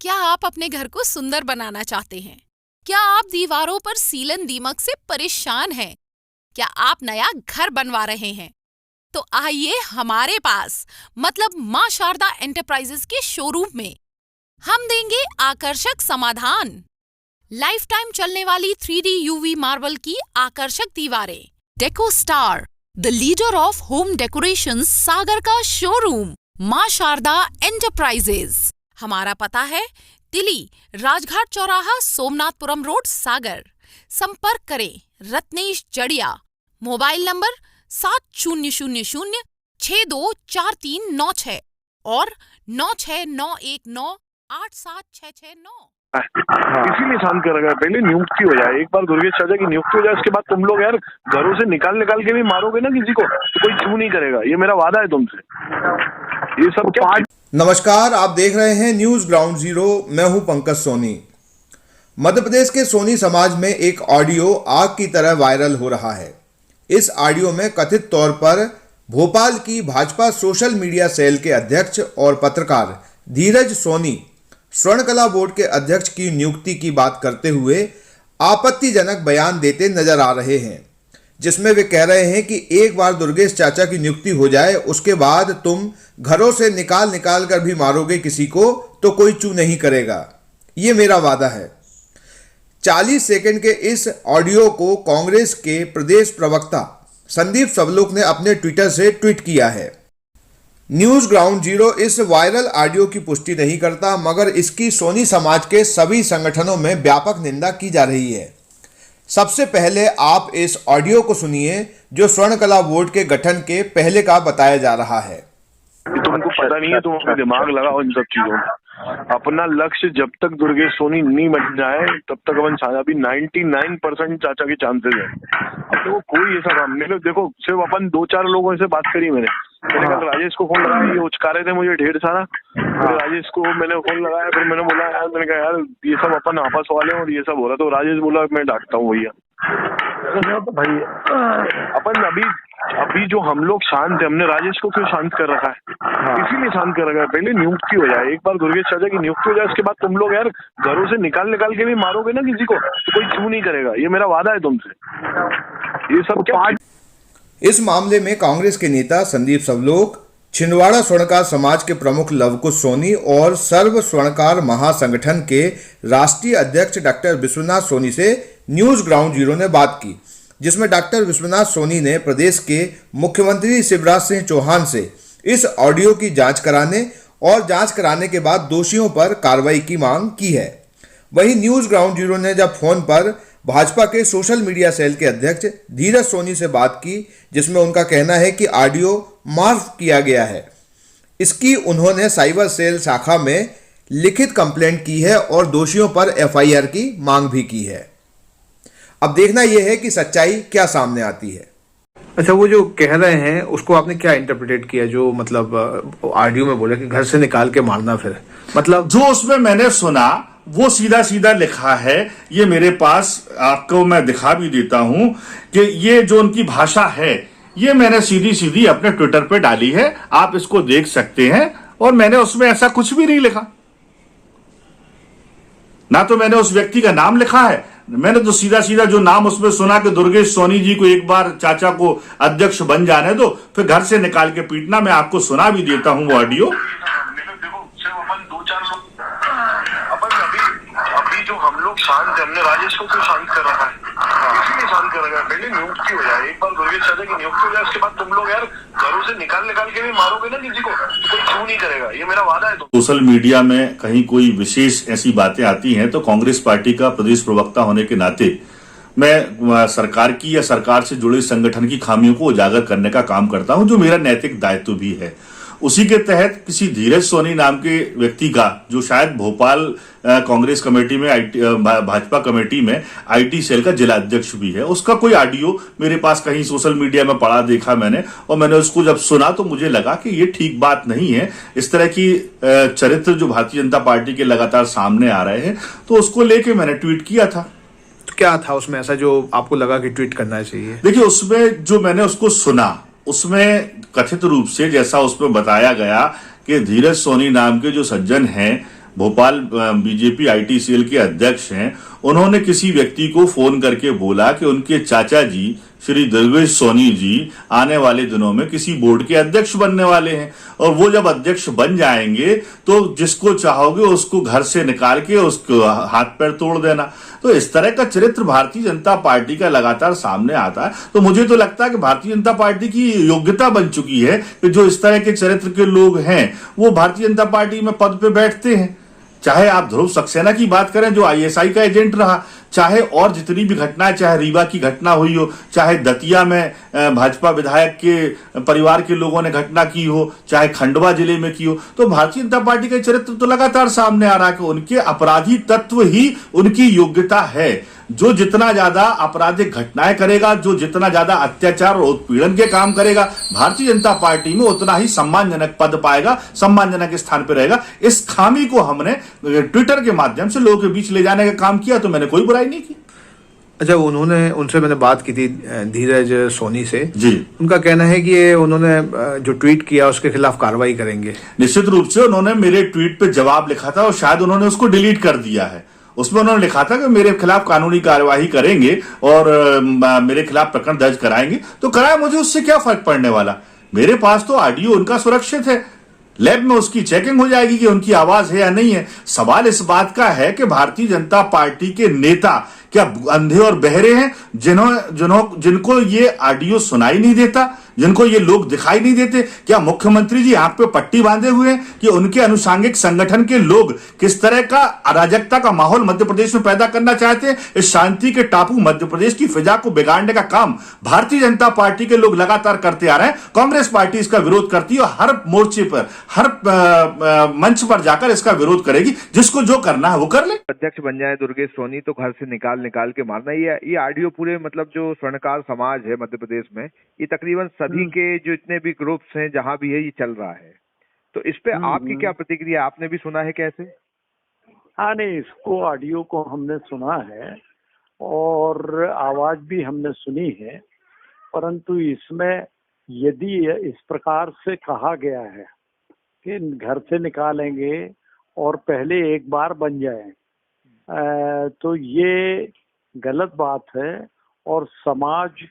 क्या आप अपने घर को सुंदर बनाना चाहते हैं? क्या आप दीवारों पर सीलन दीमक से परेशान हैं? क्या आप नया घर बनवा रहे हैं? तो आइए हमारे पास मतलब मां शारदा एंटरप्राइजेस के शोरूम में हम देंगे आकर्षक समाधान। लाइफ टाइम चलने वाली 3D UV मार्बल की आकर्षक दीवारें। Deco Star, the leader of home decoration, Sagar का शोरूम मां शारदा एंटरप्राइजेस। हमारा पता है तिली राजघाट चौराहा, सोमनाथपुरम रोड, सागर। संपर्क करें रत्नेश जड़िया। मोबाइल नंबर 7000624396 और 9691987669। इसीलिए शांत कर रखा है। पहले नियुक्ति हो जाए, एक बार दुर्गेश चाचा की नियुक्ति हो जाए, उसके बाद तुम लोग यार घरों से निकाल निकाल के भी मारोगे ना किसी को तो कोई छू नहीं करेगा। ये मेरा वादा है तुमसे। ये सब क्या? नमस्कार, आप देख रहे हैं न्यूज ग्राउंड जीरो। मैं हूं पंकज सोनी। मध्य प्रदेश के सोनी समाज में एक ऑडियो आग की तरह वायरल हो रहा है। इस ऑडियो में कथित तौर पर भोपाल की भाजपा सोशल मीडिया सेल के अध्यक्ष और पत्रकार धीरज सोनी स्वर्णकला बोर्ड के अध्यक्ष की नियुक्ति की बात करते हुए आपत्तिजनक बयान देते नजर आ रहे हैं, जिसमें वे कह रहे हैं कि एक बार दुर्गेश चाचा की नियुक्ति हो जाए उसके बाद तुम घरों से निकाल निकाल कर भी मारोगे किसी को तो कोई चू नहीं करेगा। ये मेरा वादा है। 40 सेकंड के इस ऑडियो को कांग्रेस के प्रदेश प्रवक्ता संदीप सबलुक ने अपने ट्विटर से ट्वीट किया है। न्यूज ग्राउंड जीरो इस वायरल ऑडियो की पुष्टि नहीं करता, मगर इसकी सोनी समाज के सभी संगठनों में व्यापक निंदा की जा रही है। सबसे पहले आप इस ऑडियो को सुनिए जो स्वर्णकला बोर्ड के गठन के पहले का बताया जा रहा है। तुमको पता नहीं है, तुम अपना दिमाग लगाओ इन सब चीजों में। अपना लक्ष्य जब तक दुर्गेश सोनी नहीं बन जाए तब तक अपन अभी 99% चाचा के चांसेस है। अब देखो कोई ऐसा काम नहीं। देखो सिर्फ अपन 2-4 लोगों से बात करी मैंने कल राजेश को फोन लगाया, ये उचका रहे थे मुझे ढेर सारा। फिर राजेश को मैंने फोन लगाया, फिर मैंने बोला यार, मैंने कहा यार ये सब अपन आपस वाले और ये सब हो रहा। तो राजेश बोला मैं डांटता हूँ भैया। भाई अपन अभी जो हम लोग शांत है, हमने राजेश को क्यों शांत कर रखा है? इसीलिए शांत कर रखा है। पहले नियुक्ति हो जाए, एक बार दुर्गेश चाचा की नियुक्ति हो जाए, उसके बाद तुम लोग यार घरों से निकाल निकाल के भी मारोगे ना किसी को तो कोई छू नहीं करेगा। ये मेरा वादा है तुमसे। ये सब क्या? इस मामले में कांग्रेस के नेता संदीप सबलोक, छिंदवाड़ा स्वर्णकार समाज के प्रमुख लवकुश सोनी और सर्व स्वर्णकार महासंगठन के राष्ट्रीय अध्यक्ष डॉक्टर विश्वनाथ सोनी से न्यूज ग्राउंड जीरो ने बात की, जिसमें डॉक्टर विश्वनाथ सोनी ने प्रदेश के मुख्यमंत्री शिवराज सिंह चौहान से इस ऑडियो की जांच कराने और जांच कराने के बाद दोषियों पर कार्रवाई की मांग की है। वहीं न्यूज ग्राउंड जीरो ने जब फोन पर भाजपा के सोशल मीडिया सेल के अध्यक्ष धीरज सोनी से बात की, जिसमें उनका कहना है कि ऑडियो मार्फ किया गया है, इसकी उन्होंने साइबर सेल शाखा में लिखित कंप्लेंट की है और दोषियों पर FIR की मांग भी की है। अब देखना यह है कि सच्चाई क्या सामने आती है। अच्छा, वो जो कह रहे हैं उसको आपने क्या इंटरप्रेट किया? जो मतलब ऑडियो में बोले कि घर से निकाल के मारना, फिर मतलब जो उसमें मैंने सुना वो सीधा सीधा लिखा है। ये मेरे पास आपको मैं दिखा भी देता हूं कि ये जो उनकी भाषा है ये मैंने सीधी सीधी अपने ट्विटर पे डाली है, आप इसको देख सकते हैं। और मैंने उसमें ऐसा कुछ भी नहीं लिखा, ना तो मैंने उस व्यक्ति का नाम लिखा है, मैंने तो सीधा सीधा जो नाम उसमें सुना कि दुर्गेश सोनी जी को एक बार चाचा को अध्यक्ष बन जाने दो, फिर घर से निकाल के पीटना। मैं आपको सुना भी देता हूं वो ऑडियो। अभी जो हम लोग शांत है, हमने राजेश को क्यों शांत कर रखा है? इसीलिए शांत कर रखा है। पहले नियुक्ति हो जाए, एक बार दुर्गेश चाचा की नियुक्ति हो जाए, उसके बाद तुम लोग यार घरों से निकाल निकाल के भी मारोगे ना किसी को तो कोई छू नहीं करेगा। ये मेरा वादा है। सोशल मीडिया में कहीं कोई विशेष ऐसी बातें आती हैं तो कांग्रेस पार्टी का प्रदेश प्रवक्ता होने के नाते मैं सरकार की या सरकार से जुड़े संगठन की खामियों को उजागर करने का काम करता हूं, जो मेरा नैतिक दायित्व भी है। उसी के तहत किसी धीरज सोनी नाम के व्यक्ति का, जो शायद भोपाल कांग्रेस कमेटी में भाजपा कमेटी में IT सेल का जिला अध्यक्ष भी है, उसका कोई ऑडियो मेरे पास कहीं सोशल मीडिया में पड़ा देखा मैंने, और मैंने उसको जब सुना तो मुझे लगा कि ये ठीक बात नहीं है। इस तरह की चरित्र जो भारतीय जनता पार्टी के लगातार सामने आ रहे हैं, तो उसको लेके मैंने ट्वीट किया था। तो क्या था उसमें ऐसा जो आपको लगा कि ट्वीट करना चाहिए? देखिए, उसमें जो मैंने उसको सुना उसमें कथित रूप से जैसा उसमें बताया गया कि धीरज सोनी नाम के जो सज्जन हैं भोपाल बीजेपी आईटी सेल के अध्यक्ष हैं, उन्होंने किसी व्यक्ति को फोन करके बोला कि उनके चाचा जी श्री दुर्गेश सोनी जी आने वाले दिनों में किसी बोर्ड के अध्यक्ष बनने वाले हैं, और वो जब अध्यक्ष बन जाएंगे तो जिसको चाहोगे उसको घर से निकाल के उसको हाथ पैर तोड़ देना। तो इस तरह का चरित्र भारतीय जनता पार्टी का लगातार सामने आता है। तो मुझे तो लगता है कि भारतीय जनता पार्टी की योग्यता बन चुकी है कि जो इस तरह के चरित्र के लोग हैं वो भारतीय जनता पार्टी में पद पे बैठते हैं। चाहे आप ध्रुव सक्सेना की बात करें जो आईएसआई का एजेंट रहा, चाहे और जितनी भी घटनाएं, चाहे रीवा की घटना हुई हो, चाहे दतिया में भाजपा विधायक के परिवार के लोगों ने घटना की हो, चाहे खंडवा जिले में की हो, तो भारतीय जनता पार्टी का चरित्र तो लगातार सामने आ रहा है कि उनके अपराधी तत्व ही उनकी योग्यता है। जो जितना ज्यादा आपराधिक घटनाएं करेगा, जो जितना ज्यादा अत्याचार और उत्पीड़न के काम करेगा, भारतीय जनता पार्टी में उतना ही सम्मानजनक पद पाएगा, सम्मानजनक स्थान पर रहेगा। इस खामी को हमने ट्विटर के माध्यम से लोगों के बीच ले जाने का काम किया, तो मैंने कोई बुराई नहीं की। अच्छा, उनसे मैंने बात की थी धीरज सोनी से जी। उनका कहना है कि ये उन्होंने जो ट्वीट किया उसके खिलाफ कार्रवाई करेंगे। निश्चित रूप से उन्होंने मेरे ट्वीट पे जवाब लिखा था और शायद उन्होंने उसको डिलीट कर दिया है। उसमें उन्होंने लिखा था कि मेरे खिलाफ कानूनी कार्यवाही करेंगे और मेरे खिलाफ प्रकरण दर्ज कराएंगे। तो कराए, मुझे उससे क्या फर्क पड़ने वाला। मेरे पास तो ऑडियो उनका सुरक्षित है, लैब में उसकी चेकिंग हो जाएगी कि उनकी आवाज है या नहीं है। सवाल इस बात का है कि भारतीय जनता पार्टी के नेता क्या अंधे और बहरे हैं जिनको ये ऑडियो सुनाई नहीं देता, जिनको ये लोग दिखाई नहीं देते? क्या मुख्यमंत्री जी आंख पे पट्टी बांधे हुए हैं कि उनके अनुषंगिक संगठन के लोग किस तरह का अराजकता का माहौल मध्य प्रदेश में पैदा करना चाहते हैं? इस शांति के टापू मध्य प्रदेश की फिजा को बिगाड़ने का काम भारतीय जनता पार्टी के लोग लगातार करते आ रहे हैं। कांग्रेस पार्टी इसका विरोध करती है और हर मोर्चे पर, हर मंच पर जाकर इसका विरोध करेगी। जिसको जो करना है वो कर ले। अध्यक्ष बन जाए दुर्गेश सोनी तो घर से निकाल के मारना, ये ऑडियो पूरे मतलब जो स्वर्णकार समाज है मध्य प्रदेश में, ये तकरीबन सभी के जो इतने भी ग्रुप्स हैं जहां भी है ये चल रहा है। तो इस पे आपकी क्या प्रतिक्रिया? आपने भी सुना है कैसे? हाँ, नहीं, इसको ऑडियो को हमने सुना है और आवाज भी हमने सुनी है, परंतु इसमें यदि इस प्रकार से कहा गया है कि घर से निकालेंगे और पहले एक बार बन जाए, तो ये गलत बात है और समाज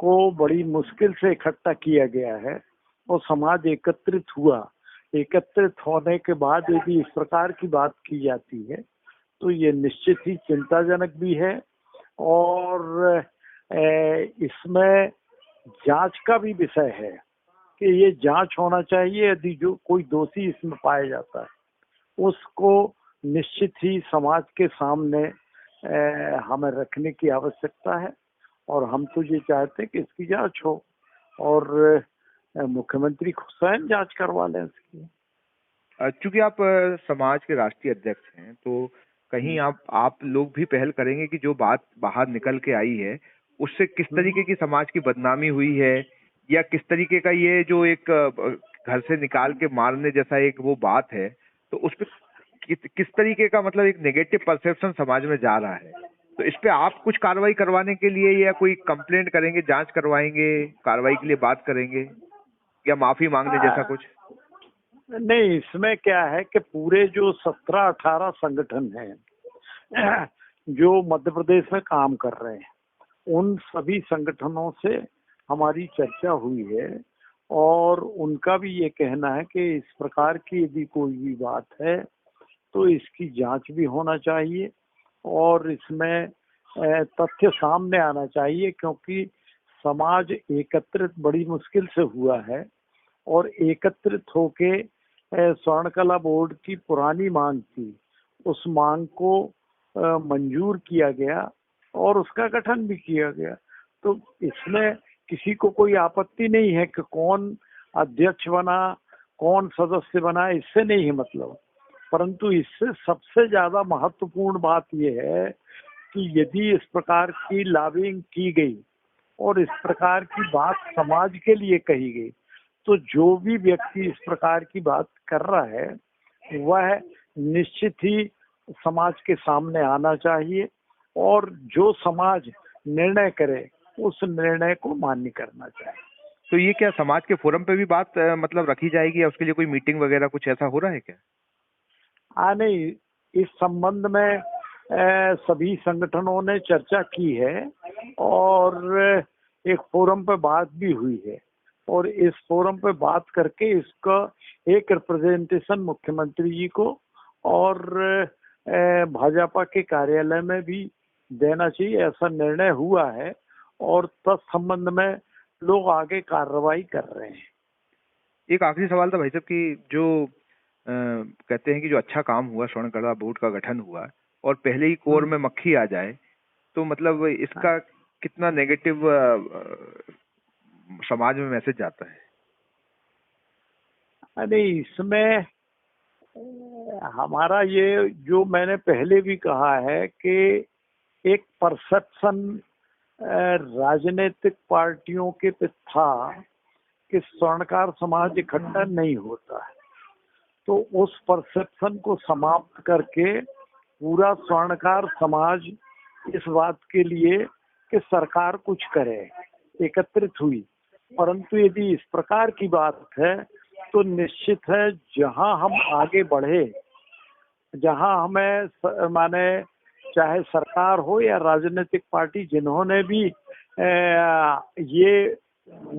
को बड़ी मुश्किल से इकट्ठा किया गया है और समाज एकत्रित हुआ। एकत्रित होने के बाद यदि इस प्रकार की बात की जाती है तो ये निश्चित ही चिंताजनक भी है और इसमें जांच का भी विषय है कि ये जांच होना चाहिए। यदि जो कोई दोषी इसमें पाया जाता है उसको निश्चित ही समाज के सामने हमें रखने की आवश्यकता है और हम तो ये चाहते हैं कि इसकी जांच हो और मुख्यमंत्री स्वयं जांच करवा लें इसकी। चूंकि आप समाज के राष्ट्रीय अध्यक्ष हैं तो कहीं आप लोग भी पहल करेंगे कि जो बात बाहर निकल के आई है उससे किस तरीके की समाज की बदनामी हुई है, या किस तरीके का ये जो एक घर से निकाल के मारने जैसा एक वो बात है, तो उस पर किस तरीके का मतलब एक नेगेटिव परसेप्शन समाज में जा रहा है। तो इस पे आप कुछ कार्रवाई करवाने के लिए या कोई कंप्लेंट करेंगे, जांच करवाएंगे, कार्रवाई के लिए बात करेंगे या माफी मांगने जैसा कुछ? नहीं, इसमें क्या है कि पूरे जो 17-18 संगठन हैं जो मध्य प्रदेश में काम कर रहे हैं, उन सभी संगठनों से हमारी चर्चा हुई है और उनका भी ये कहना है कि इस प्रकार की यदि कोई भी बात है तो इसकी जांच भी होना चाहिए और इसमें तथ्य सामने आना चाहिए, क्योंकि समाज एकत्रित बड़ी मुश्किल से हुआ है और एकत्रित होके स्वर्णकला बोर्ड की पुरानी मांग थी, उस मांग को मंजूर किया गया और उसका गठन भी किया गया। तो इसमें किसी को कोई आपत्ति नहीं है कि कौन अध्यक्ष बना, कौन सदस्य बना, इससे नहीं है मतलब। परंतु इससे सबसे ज्यादा महत्वपूर्ण बात यह है कि यदि इस प्रकार की लॉबिंग की गई और इस प्रकार की बात समाज के लिए कही गई तो जो भी व्यक्ति इस प्रकार की बात कर रहा है वह निश्चित ही समाज के सामने आना चाहिए और जो समाज निर्णय करे उस निर्णय को मान्य करना चाहिए। तो ये क्या समाज के फोरम पे भी बात मतलब रखी जाएगी या उसके लिए कोई मीटिंग वगैरह कुछ ऐसा हो रहा है क्या? नहीं, इस संबंध में सभी संगठनों ने चर्चा की है और एक फोरम पे बात भी हुई है और इस फोरम पे बात करके इसका एक रिप्रेजेंटेशन मुख्यमंत्री जी को और भाजपा के कार्यालय में भी देना चाहिए, ऐसा निर्णय हुआ है और तत्संबंध में लोग आगे कार्रवाई कर रहे हैं। एक आखिरी सवाल था भाई साहब कि जो कहते हैं कि जो अच्छा काम हुआ, स्वर्णकर्ता बोर्ड का गठन हुआ और पहले ही कोर में मक्खी आ जाए, तो मतलब इसका कितना नेगेटिव समाज में मैसेज जाता है? अरे इसमें हमारा ये जो मैंने पहले भी कहा है कि एक परसेप्शन राजनीतिक पार्टियों के पे था कि स्वर्णकार समाज इकट्ठा नहीं होता है, तो उस परसेप्शन को समाप्त करके पूरा स्वर्णकार समाज इस बात के लिए कि सरकार कुछ करे एकत्रित हुई। परंतु यदि इस प्रकार की बात है तो निश्चित है जहां हम आगे बढ़े, जहां हमें माने चाहे सरकार हो या राजनीतिक पार्टी जिन्होंने भी ये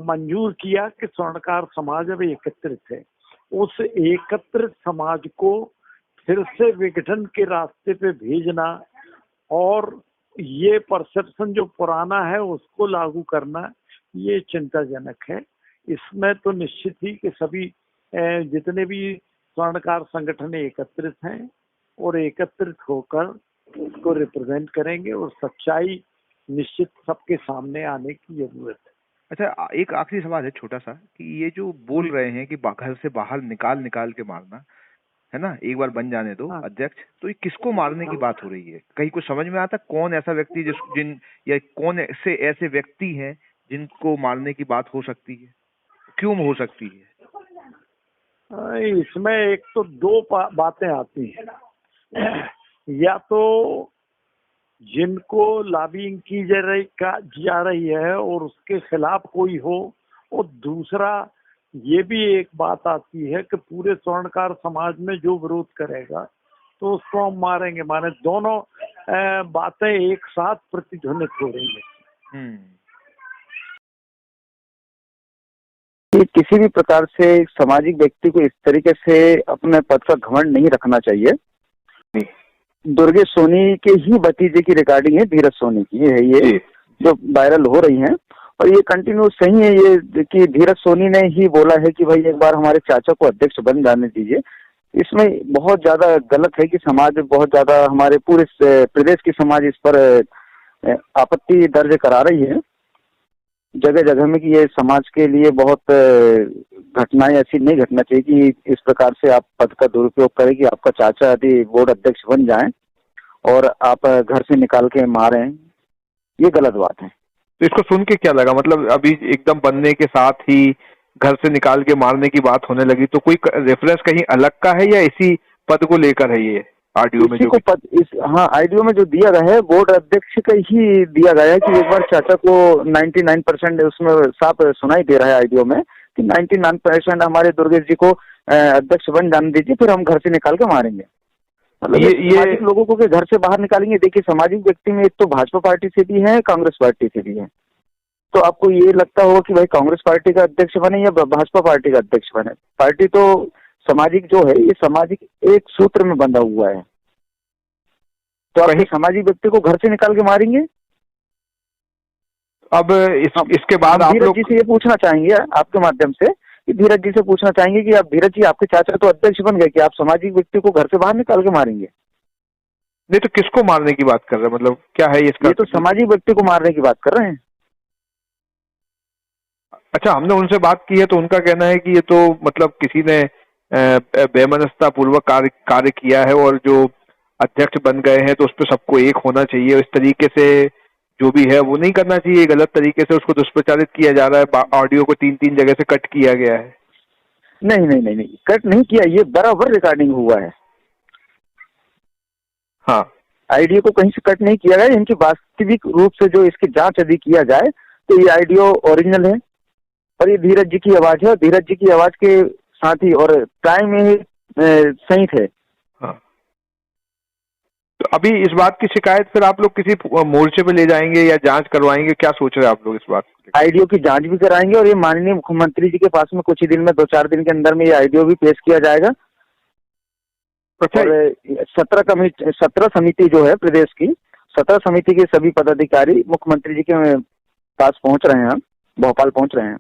मंजूर किया कि स्वर्णकार समाज अब एकत्रित है, उस एकत्रित समाज को फिर से विघटन के रास्ते पे भेजना और ये परसेप्शन जो पुराना है उसको लागू करना, ये चिंताजनक है। इसमें तो निश्चित ही कि सभी जितने भी स्वर्णकार संगठन एकत्रित हैं और एकत्रित होकर उसको रिप्रेजेंट करेंगे और सच्चाई निश्चित सबके सामने आने की जरूरत है। अच्छा, एक आखिरी सवाल है छोटा सा कि ये जो बोल रहे हैं कि घर से बाहर निकाल के मारना है ना, एक बार बन जाने दो अध्यक्ष, तो ये किसको मारने की बात हो रही है? कहीं कुछ समझ में आता कौन ऐसा व्यक्ति या कौन ऐसे व्यक्ति हैं जिनको मारने की बात हो सकती है, क्यों हो सकती है? इसमें एक तो दो बातें आती हैं, या तो जिनको लॉबिंग की जा रही है और उसके खिलाफ कोई हो, और दूसरा ये भी एक बात आती है कि पूरे स्वर्णकार समाज में जो विरोध करेगा तो उसको हम मारेंगे। माने दोनों बातें एक साथ प्रतिध्वनित हो रही है। कि किसी भी प्रकार से सामाजिक व्यक्ति को इस तरीके से अपने पद का घमंड नहीं रखना चाहिए। दुर्गेश सोनी के ही भतीजे की रिकॉर्डिंग है, धीरज सोनी की है ये जो वायरल हो रही है, और ये कंटिन्यू सही है ये कि धीरज सोनी ने ही बोला है कि भाई एक बार हमारे चाचा को अध्यक्ष बन जाने दीजिए। इसमें बहुत ज्यादा गलत है कि समाज बहुत ज्यादा, हमारे पूरे प्रदेश की समाज इस पर आपत्ति दर्ज करा रही है जगह जगह में कि ये समाज के लिए बहुत घटनाएं ऐसी नहीं घटना चाहिए कि इस प्रकार से आप पद का दुरुपयोग करें कि आपका चाचा यदि बोर्ड अध्यक्ष बन जाएं और आप घर से निकाल के मारें, ये गलत बात है। तो इसको सुन के क्या लगा, मतलब अभी एकदम बनने के साथ ही घर से निकाल के मारने की बात होने लगी, तो कोई रेफरेंस कहीं अलग का है या इसी पद को लेकर है? ये आरडीओ में जो पद आरडीओ में जो दिया गया है बोर्ड अध्यक्ष का ही दिया गया है कि एक बार चाचा को 99% उसमें साफ सुनाई दे रहा है आरडीओ में कि 99% हमारे दुर्गेश जी को अध्यक्ष बन जाने दीजिए, फिर हम घर से निकाल के मारेंगे। मतलब ये लोगों को घर से बाहर निकालेंगे। देखिए, सामाजिक व्यक्ति में एक तो भाजपा पार्टी से भी है, कांग्रेस पार्टी से भी है, तो आपको ये लगता होगा कि भाई कांग्रेस पार्टी का अध्यक्ष बने या भाजपा पार्टी का अध्यक्ष बने, पार्टी तो सामाजिक जो है ये सामाजिक एक सूत्र में बंधा हुआ है। तो आप सामाजिक व्यक्ति को घर से निकाल के मारेंगे? अब इसके बाद आप धीरज जी से ये पूछना चाहेंगे आपके माध्यम से कि धीरज जी से पूछना चाहेंगे कि आप धीरज जी, आपके चाचा तो अध्यक्ष बन गए, कि आप सामाजिक व्यक्ति को घर से बाहर निकाल के मारेंगे? नहीं तो किसको मारने की बात कर रहे हैं, मतलब क्या है इसका? ये तो सामाजिक व्यक्ति को मारने की बात कर रहे हैं। अच्छा, हमने उनसे बात की है तो उनका कहना है कि ये तो मतलब किसी ने बेमनस्ता पूर्वक कार्य किया है और जो अध्यक्ष बन गए हैं तो उस पर सबको एक होना चाहिए, इस तरीके से जो भी है वो नहीं करना चाहिए, गलत तरीके से उसको दुष्प्रचारित किया जा रहा है, ऑडियो को 3-3 जगह से कट किया गया है। नहीं नहीं नहीं नहीं, कट नहीं किया, ये बराबर रिकॉर्डिंग हुआ है। हाँ, आइडियो को कहीं से कट नहीं किया गया। इनकी वास्तविक रूप से जो इसकी जांच यदि किया जाए तो ये आइडियो ओरिजिनल है और ये धीरज जी की आवाज है, और धीरज जी की आवाज के साथ ही और टाइम में सही थे। हाँ। तो अभी इस बात की शिकायत फिर आप लोग किसी मोर्चे पे ले जाएंगे या जांच करवाएंगे, क्या सोच रहे हैं आप लोग इस बात को? आईडीओ की जांच भी कराएंगे और ये माननीय मुख्यमंत्री जी के पास में कुछ ही दिन में 2-4 दिन के अंदर में ये आईडीओ भी पेश किया जाएगा। अच्छा, और 17 समिति जो है प्रदेश की, 17 समिति के सभी पदाधिकारी मुख्यमंत्री जी के पास पहुंच रहे हैं, भोपाल पहुंच रहे हैं।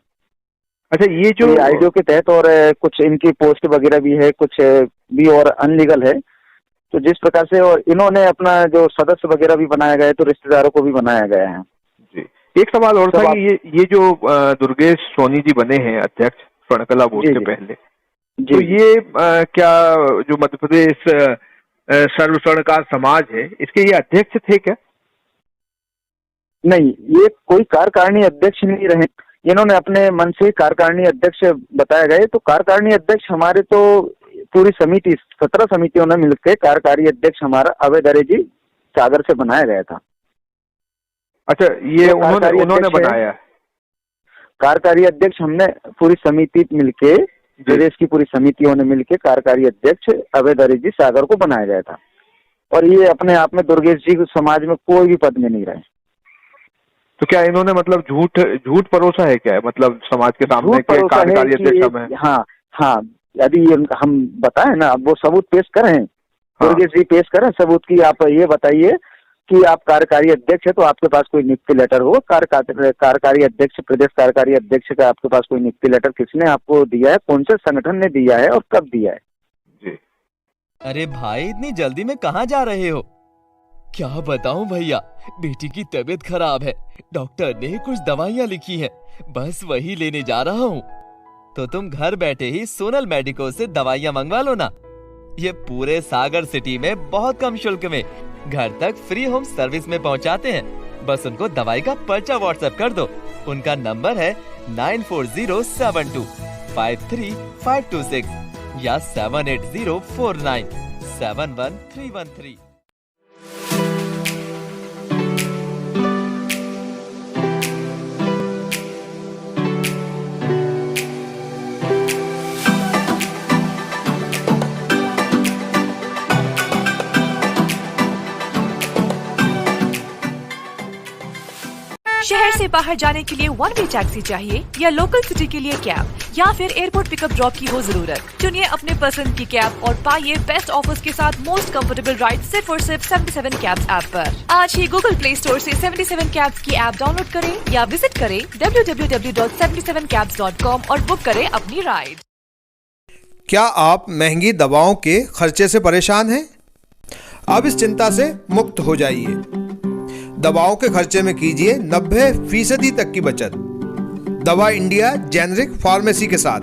अच्छा, ये जो आईडीओ के तहत और कुछ इनकी पोस्ट वगैरह भी है, कुछ भी और अनलीगल है, तो जिस प्रकार से और इन्होंने अपना जो सदस्य वगैरह भी बनाया गया है, तो रिश्तेदारों को भी बनाया गया है। जी, एक सवाल और था कि ये जो दुर्गेश सोनी जी बने हैं अध्यक्ष स्वर्णकला बोर्ड के पहले, तो ये क्या जो मध्य प्रदेश सर्व स्वर्णकार समाज है, इसके ये अध्यक्ष थे क्या? नहीं, ये कोई कार्यकारिणी अध्यक्ष नहीं रहे, इन्होंने अपने मन से कार्यकारिणी अध्यक्ष बताया गए। तो कार्यकारिणी अध्यक्ष हमारे तो पूरी समिति 17 समितियों ने मिलकर कार्यकारी अध्यक्ष हमारा अभय दरे जी सागर से बनाया गया था। अच्छा, ये उन्होंने बनाया? कार्यकारी अध्यक्ष हमने पूरी समिति मिलके, प्रदेश की पूरी समितियों ने मिलके कार्यकारी अध्यक्ष अभय दरे जी सागर को बनाया गया था। और ये अपने आप में दुर्गेश जी समाज में कोई भी पद में नहीं रहे। तो क्या इन्होंने मतलब झूठ परोसा है क्या, मतलब समाज के सामने के कार्यकारी अध्यक्ष में? हाँ, यदि हम बताएं ना, अब वो सबूत पेश करें, दुर्गेश जी पेश करें सबूत की। आप ये बताइए कि आप कार्यकारी अध्यक्ष है तो आपके पास कोई नियुक्ति लेटर हो, कार्यकारी अध्यक्ष, प्रदेश कार्यकारी अध्यक्ष का आपके पास कोई नियुक्ति लेटर किसने आपको दिया है, कौन से संगठन ने दिया है और कब दिया है? जी। अरे भाई, इतनी जल्दी में कहाँ जा रहे हो? क्या बताऊं भैया, बेटी की तबीयत खराब है, डॉक्टर ने कुछ दवाइयाँ लिखी हैं, बस वही लेने जा रहा हूँ। तो तुम घर बैठे ही सोनल मेडिको से दवाइयाँ मंगवा लो ना। ये पूरे सागर सिटी में बहुत कम शुल्क में घर तक फ्री होम सर्विस में पहुंचाते हैं। बस उनको दवाई का पर्चा व्हाट्सएप कर दो। उनका नंबर है 9407253526 या 7804971313। शहर से बाहर जाने के लिए वन वे टैक्सी चाहिए या लोकल सिटी के लिए कैब या फिर एयरपोर्ट पिकअप ड्रॉप की हो जरूरत? चुनिए अपने पसंद की कैब और पाइए बेस्ट ऑफर्स के साथ मोस्ट कंफर्टेबल राइड सिर्फ और सिर्फ 77 कैब्स ऐप पर। आज ही गूगल प्ले स्टोर से 77 कैब्स की ऐप डाउनलोड करें या विजिट करें www.77cabs.com और बुक करें अपनी राइड। क्या आप महंगी दवाओं के खर्चे से परेशान हैं? अब इस चिंता से मुक्त हो जाइए। दवाओं के खर्चे में कीजिए 90% तक की बचत। दवा इंडिया जेनेरिक फार्मेसी के साथ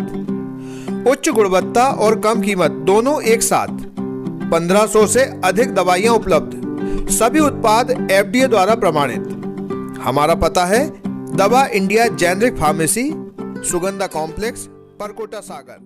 उच्च गुणवत्ता और कम कीमत दोनों एक साथ। 1500 से अधिक दवाइयां उपलब्ध, सभी उत्पाद FDA द्वारा प्रमाणित। हमारा पता है Dava India generic pharmacy, Sugandha complex, Parkota सागर।